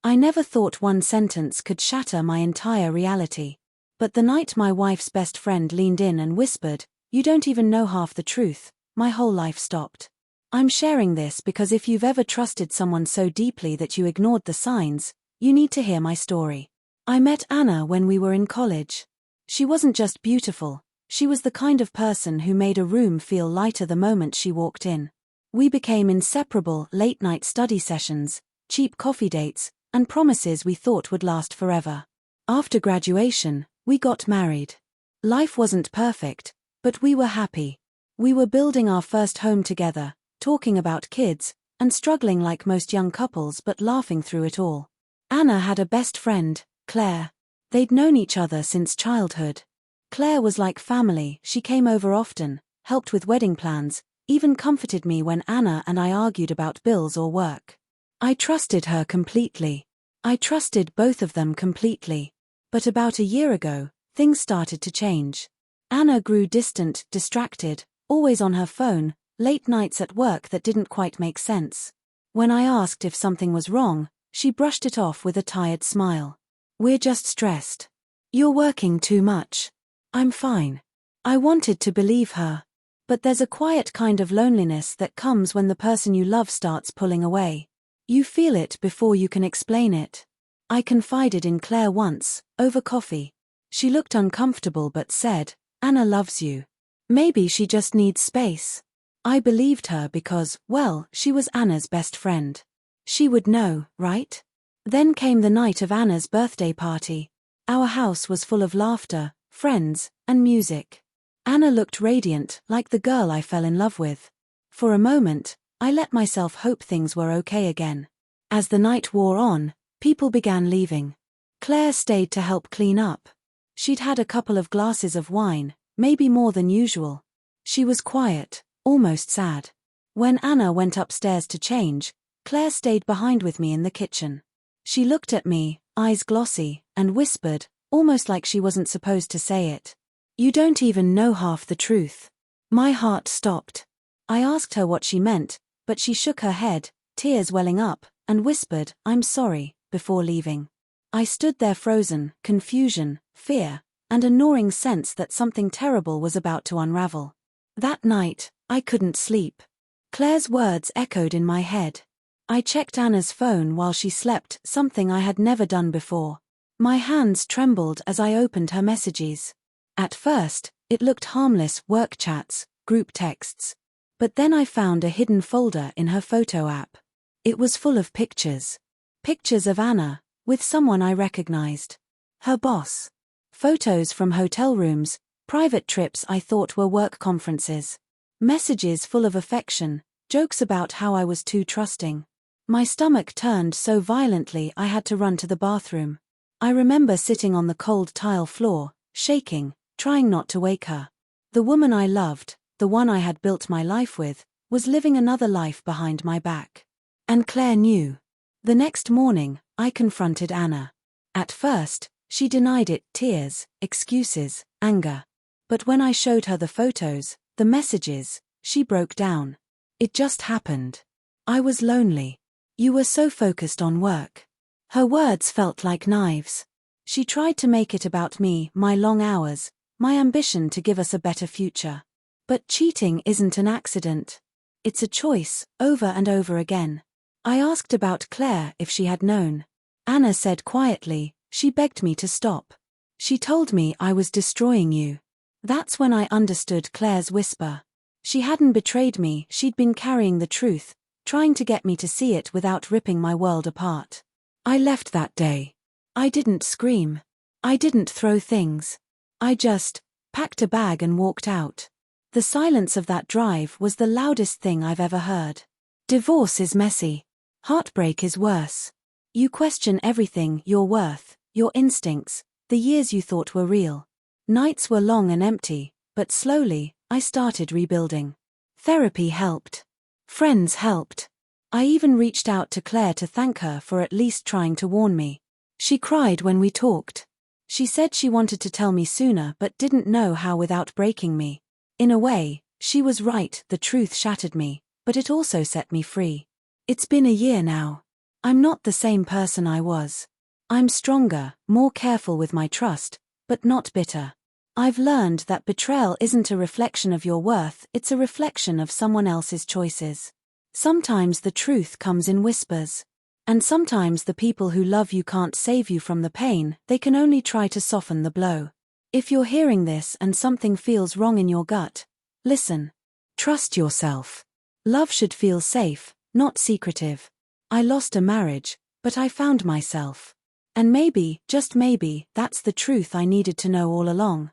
I never thought one sentence could shatter my entire reality. But the night my wife's best friend leaned in and whispered, "You don't even know half the truth," my whole life stopped. I'm sharing this because if you've ever trusted someone so deeply that you ignored the signs, you need to hear my story. I met Anna when we were in college. She wasn't just beautiful, she was the kind of person who made a room feel lighter the moment she walked in. We became inseparable: late-night study sessions, cheap coffee dates, and promises we thought would last forever. After graduation, we got married. Life wasn't perfect, but we were happy. We were building our first home together, talking about kids, and struggling like most young couples but laughing through it all. Anna had a best friend, Claire. They'd known each other since childhood. Claire was like family. She came over often, helped with wedding plans, even comforted me when Anna and I argued about bills or work. I trusted her completely. I trusted both of them completely. But about a year ago, things started to change. Anna grew distant, distracted, always on her phone, late nights at work that didn't quite make sense. When I asked if something was wrong, she brushed it off with a tired smile. "We're just stressed. You're working too much." "I'm fine." I wanted to believe her. But there's a quiet kind of loneliness that comes when the person you love starts pulling away. You feel it before you can explain it. I confided in Claire once, over coffee. She looked uncomfortable but said, "Anna loves you. Maybe she just needs space." I believed her because, well, she was Anna's best friend. She would know, right? Then came the night of Anna's birthday party. Our house was full of laughter, friends, and music. Anna looked radiant, like the girl I fell in love with. For a moment, I let myself hope things were okay again. As the night wore on, people began leaving. Claire stayed to help clean up. She'd had a couple of glasses of wine, maybe more than usual. She was quiet, almost sad. When Anna went upstairs to change, Claire stayed behind with me in the kitchen. She looked at me, eyes glossy, and whispered, almost like she wasn't supposed to say it, "You don't even know half the truth." My heart stopped. I asked her what she meant, but she shook her head, tears welling up, and whispered, "I'm sorry," before leaving. I stood there frozen, confusion, fear, and a gnawing sense that something terrible was about to unravel. That night, I couldn't sleep. Claire's words echoed in my head. I checked Anna's phone while she slept, something I had never done before. My hands trembled as I opened her messages. At first, it looked harmless: work chats, group texts. But then I found a hidden folder in her photo app. It was full of pictures. Pictures of Anna, with someone I recognized. Her boss. Photos from hotel rooms, private trips I thought were work conferences. Messages full of affection, jokes about how I was too trusting. My stomach turned so violently I had to run to the bathroom. I remember sitting on the cold tile floor, shaking, trying not to wake her. The woman I loved, the one I had built my life with, was living another life behind my back. And Claire knew. The next morning, I confronted Anna. At first, she denied it: tears, excuses, anger. But when I showed her the photos, the messages, she broke down. "It just happened. I was lonely. You were so focused on work." Her words felt like knives. She tried to make it about me, my long hours, my ambition to give us a better future. But cheating isn't an accident. It's a choice, over and over again. I asked about Claire, if she had known. Anna said quietly, "She begged me to stop. She told me I was destroying you." That's when I understood Claire's whisper. She hadn't betrayed me, she'd been carrying the truth, trying to get me to see it without ripping my world apart. I left that day. I didn't scream. I didn't throw things. I just packed a bag and walked out. The silence of that drive was the loudest thing I've ever heard. Divorce is messy. Heartbreak is worse. You question everything: your worth, your instincts, the years you thought were real. Nights were long and empty, but slowly, I started rebuilding. Therapy helped. Friends helped. I even reached out to Claire to thank her for at least trying to warn me. She cried when we talked. She said she wanted to tell me sooner but didn't know how without breaking me. In a way, she was right: the truth shattered me, but it also set me free. It's been a year now. I'm not the same person I was. I'm stronger, more careful with my trust, but not bitter. I've learned that betrayal isn't a reflection of your worth, it's a reflection of someone else's choices. Sometimes the truth comes in whispers. And sometimes the people who love you can't save you from the pain, they can only try to soften the blow. If you're hearing this and something feels wrong in your gut, listen. Trust yourself. Love should feel safe, not secretive. I lost a marriage, but I found myself. And maybe, just maybe, that's the truth I needed to know all along.